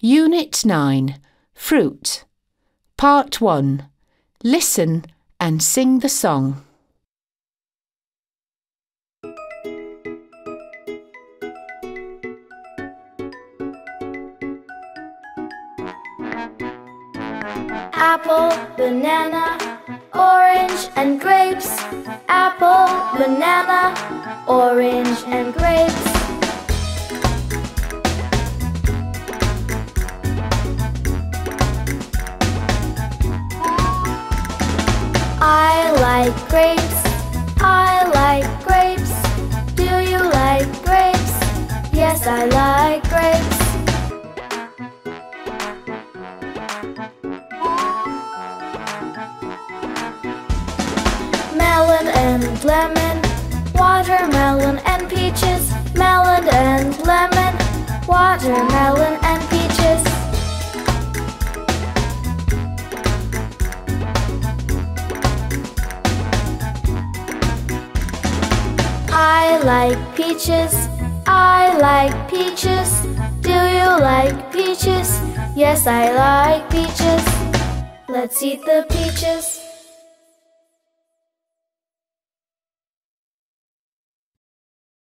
Unit 9, Fruit. Part 1. Listen and sing the song. Apple, banana, orange and grapes. Apple, banana, orange and grapes. I like grapes. I like grapes. Do you like grapes? Yes, I like grapes. Melon and lemon, watermelon and peaches. Melon and lemon, watermelon and peaches. I like peaches. I like peaches. Do you like peaches? Yes, I like peaches. Let's eat the peaches.